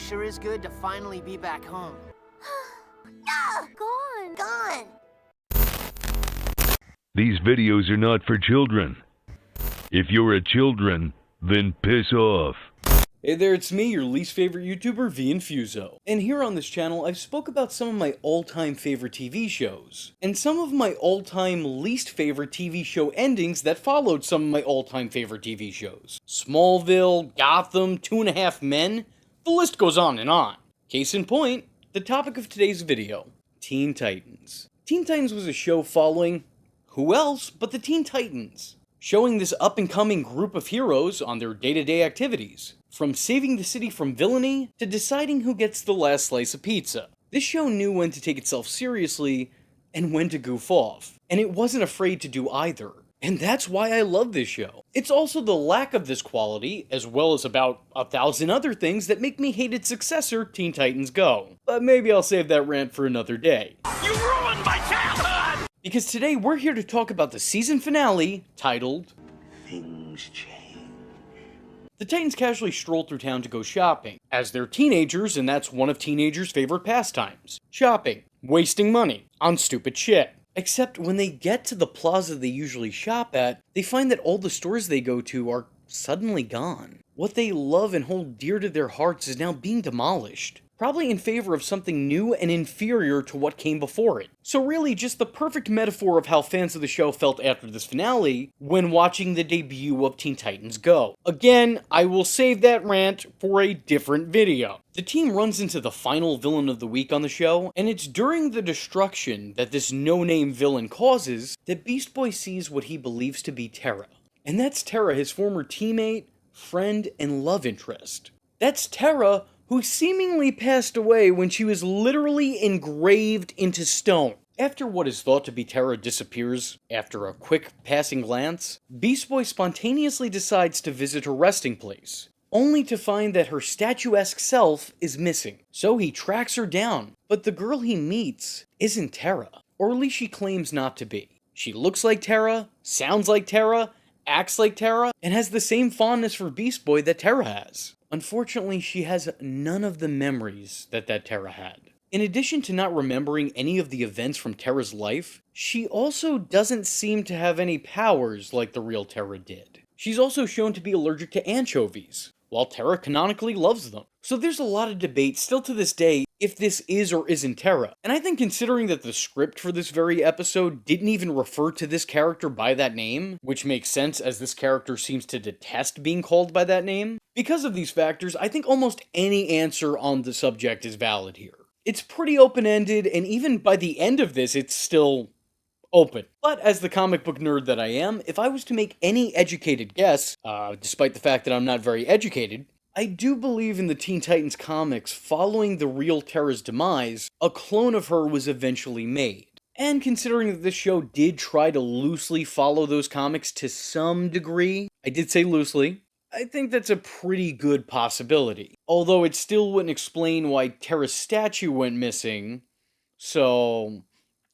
sure is good to finally be back home. Gone. These videos are not for children. If you're a children, then piss off. Hey there, it's me, your least favorite YouTuber, Infuso. And here on this channel, I've spoke about some of my all-time favorite TV shows, and some of my all-time least favorite TV show endings that followed some of my all-time favorite TV shows. Smallville, Gotham, 2.5 Men, the list goes on and on. Case in point, the topic of today's video, Teen Titans. Teen Titans was a show following who else but the Teen Titans, showing this up-and-coming group of heroes on their day-to-day activities, from saving the city from villainy to deciding who gets the last slice of pizza. This show knew when to take itself seriously and when to goof off, and it wasn't afraid to do either. And that's why I love this show. It's also the lack of this quality, as well as about 1,000 other things that make me hate its successor, Teen Titans Go. But maybe I'll save that rant for another day. You ruined my childhood! Because today we're here to talk about the season finale, titled Things change. The Titans casually stroll through town to go shopping, as they're teenagers and that's one of teenagers' favorite pastimes. Shopping. Wasting money. On stupid shit. Except when they get to the plaza they usually shop at, they find that all the stores they go to are suddenly gone. What they love and hold dear to their hearts is now being demolished. Probably in favor of something new and inferior to what came before it. So really just the perfect metaphor of how fans of the show felt after this finale when watching the debut of Teen Titans Go. Again, I will save that rant for a different video. The team runs into the final villain of the week on the show, and it's during the destruction that this no-name villain causes that Beast Boy sees what he believes to be Terra. And that's Terra, his former teammate, friend, and love interest. That's Terra, who seemingly passed away when she was literally engraved into stone. After what is thought to be Terra disappears after a quick passing glance, Beast Boy spontaneously decides to visit her resting place, only to find that her statuesque self is missing. So he tracks her down, but the girl he meets isn't Terra, or at least she claims not to be. She looks like Terra, sounds like Terra, acts like Terra, and has the same fondness for Beast Boy that Terra has. Unfortunately, she has none of the memories that Terra had. In addition to not remembering any of the events from Terra's life, she also doesn't seem to have any powers like the real Terra did. She's also shown to be allergic to anchovies, while Terra canonically loves them. So there's a lot of debate still to this day if this is or isn't Terra. And I think considering that the script for this very episode didn't even refer to this character by that name, which makes sense as this character seems to detest being called by that name, because of these factors, I think almost any answer on the subject is valid here. It's pretty open-ended, and even by the end of this, it's still open. But as the comic book nerd that I am, if I was to make any educated guess, despite the fact that I'm not very educated, I do believe in the Teen Titans comics following the real Terra's demise, a clone of her was eventually made. And considering that this show did try to loosely follow those comics to some degree, I did say loosely, I think that's a pretty good possibility. Although it still wouldn't explain why Terra's statue went missing, so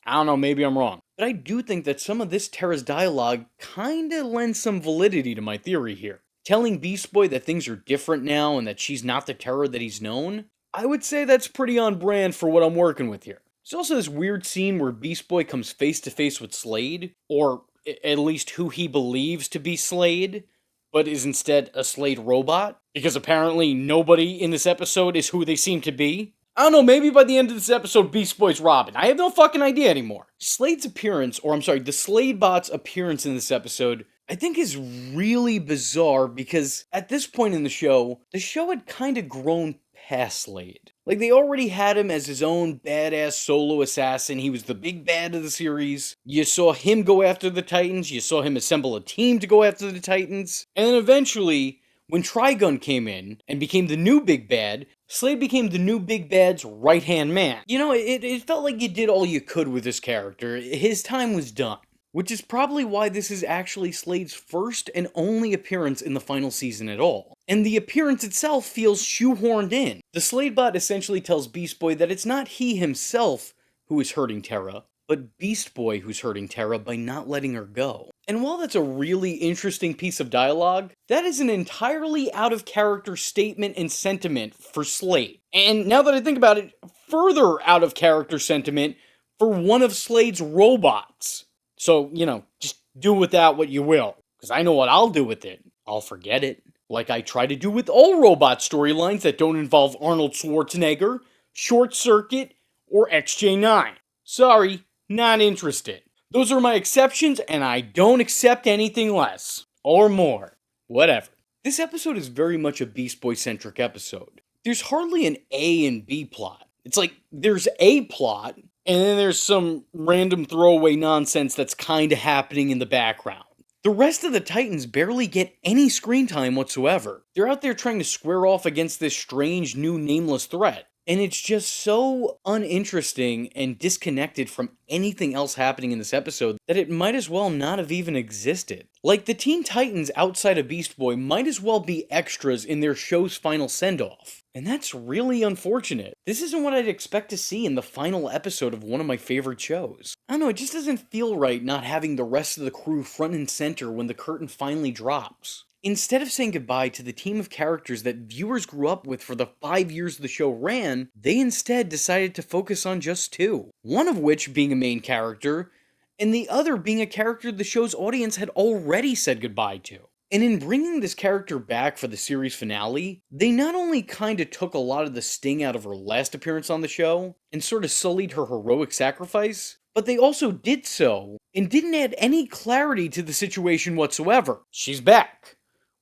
I don't know, maybe I'm wrong. But I do think that some of this Terra's dialogue kinda lends some validity to my theory here. Telling Beast Boy that things are different now and that she's not the Terra that he's known, I would say that's pretty on brand for what I'm working with here. There's also this weird scene where Beast Boy comes face to face with Slade, or at least who he believes to be Slade, but is instead a Slade robot, because apparently nobody in this episode is who they seem to be. I don't know, maybe by the end of this episode, Beast Boy's Robin. I have no fucking idea anymore. Slade's appearance, the Slade bot's appearance in this episode, I think is really bizarre because at this point in the show had kind of grown past Slade. Like, they already had him as his own badass solo assassin. He was the big bad of the series. You saw him go after the Titans. You saw him assemble a team to go after the Titans. And then eventually, when Trigun came in and became the new big bad, Slade became the new big bad's right-hand man. You know, it felt like you did all you could with this character. His time was done. Which is probably why this is actually Slade's first and only appearance in the final season at all. And the appearance itself feels shoehorned in. The Slade bot essentially tells Beast Boy that it's not he himself who is hurting Terra, but Beast Boy who's hurting Terra by not letting her go. And while that's a really interesting piece of dialogue, that is an entirely out-of-character statement and sentiment for Slade. And now that I think about it, further out-of-character sentiment for one of Slade's robots. So, just do with that what you will, because I know what I'll do with it. I'll forget it. Like I try to do with all robot storylines that don't involve Arnold Schwarzenegger, Short Circuit, or XJ9. Sorry, not interested. Those are my exceptions, and I don't accept anything less. Or more. Whatever. This episode is very much a Beast Boy-centric episode. There's hardly an A and B plot. It's like, there's a plot, and then there's some random throwaway nonsense that's kinda happening in the background. The rest of the Titans barely get any screen time whatsoever. They're out there trying to square off against this strange new nameless threat. And it's just so uninteresting and disconnected from anything else happening in this episode that it might as well not have even existed. Like, the Teen Titans outside of Beast Boy might as well be extras in their show's final send-off. And that's really unfortunate. This isn't what I'd expect to see in the final episode of one of my favorite shows. I don't know, it just doesn't feel right not having the rest of the crew front and center when the curtain finally drops. Instead of saying goodbye to the team of characters that viewers grew up with for the 5 years the show ran, they instead decided to focus on just 2. One of which being a main character, and the other being a character the show's audience had already said goodbye to. And in bringing this character back for the series finale, they not only kinda took a lot of the sting out of her last appearance on the show, and sorta sullied her heroic sacrifice, but they also did so, and didn't add any clarity to the situation whatsoever. She's back.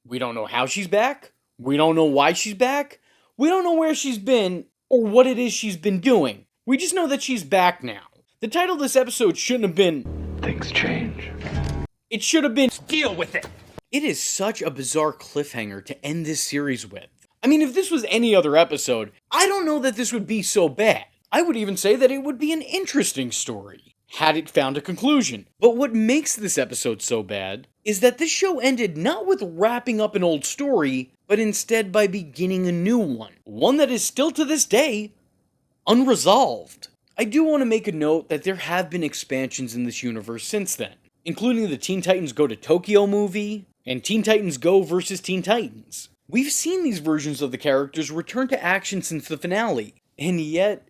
We don't know how she's back, we don't know why she's back, we don't know where she's been, or what it is she's been doing. We just know that she's back now. The title of this episode shouldn't have been Things change. It should have been Deal with it. It is such a bizarre cliffhanger to end this series with. I mean, if this was any other episode, I don't know that this would be so bad. I would even say that it would be an interesting story, had it found a conclusion. But what makes this episode so bad is that this show ended not with wrapping up an old story, but instead by beginning a new one. One that is still to this day unresolved. I do want to make a note that there have been expansions in this universe since then, including the Teen Titans Go to Tokyo movie, and Teen Titans Go vs. Teen Titans. We've seen these versions of the characters return to action since the finale, and yet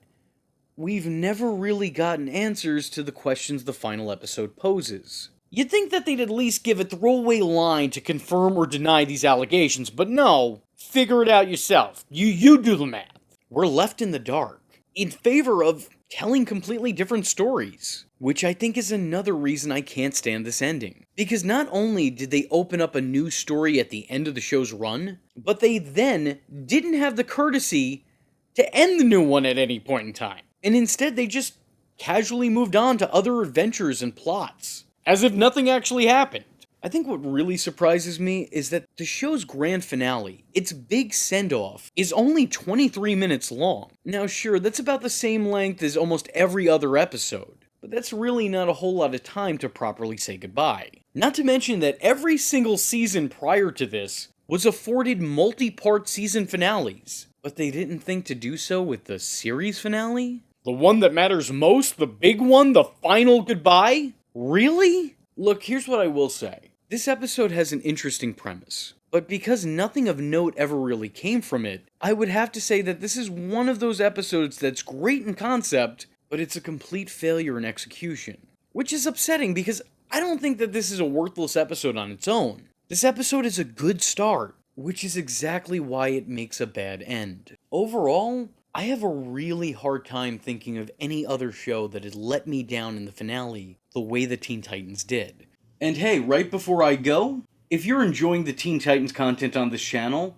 we've never really gotten answers to the questions the final episode poses. You'd think that they'd at least give a throwaway line to confirm or deny these allegations, but no, figure it out yourself. You do the math. We're left in the dark, in favor of telling completely different stories, which I think is another reason I can't stand this ending. Because not only did they open up a new story at the end of the show's run, but they then didn't have the courtesy to end the new one at any point in time. And instead they just casually moved on to other adventures and plots, as if nothing actually happened. I think what really surprises me is that the show's grand finale, its big send-off, is only 23 minutes long. Now sure, that's about the same length as almost every other episode, but that's really not a whole lot of time to properly say goodbye. Not to mention that every single season prior to this was afforded multi-part season finales, but they didn't think to do so with the series finale? The one that matters most? The big one? The final goodbye? Really? Look, here's what I will say. This episode has an interesting premise, but because nothing of note ever really came from it, I would have to say that this is one of those episodes that's great in concept, but it's a complete failure in execution. Which is upsetting because I don't think that this is a worthless episode on its own. This episode is a good start, which is exactly why it makes a bad end. Overall, I have a really hard time thinking of any other show that had let me down in the finale the way the Teen Titans did. And hey, right before I go, if you're enjoying the Teen Titans content on this channel,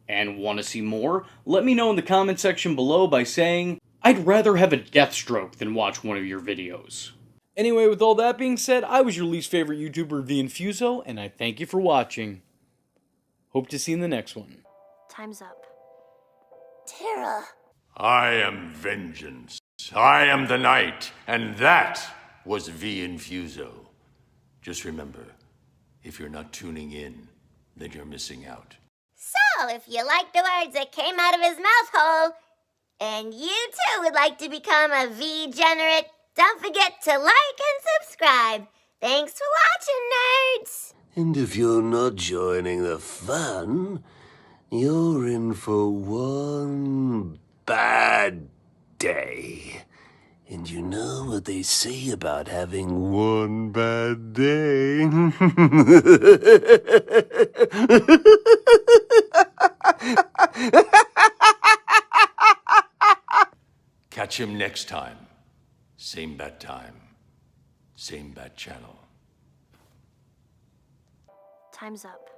and want to see more, let me know in the comment section below by saying, I'd rather have a death stroke than watch one of your videos. Anyway, with all that being said, I was your least favorite YouTuber, Infuso, and I thank you for watching. Hope to see you in the next one. Time's up. Terra! I am vengeance. I am the night, and that was Infuso. Just remember, if you're not tuning in, then you're missing out. So, if you like the words that came out of his mouth hole, and you too would like to become a V-generate Don't forget to like and subscribe. Thanks for watching, nerds! And if you're not joining the fun, you're in for one bad day. And you know what they say about having one bad day? Catch him next time. Same bad time. Same bad channel. Time's up.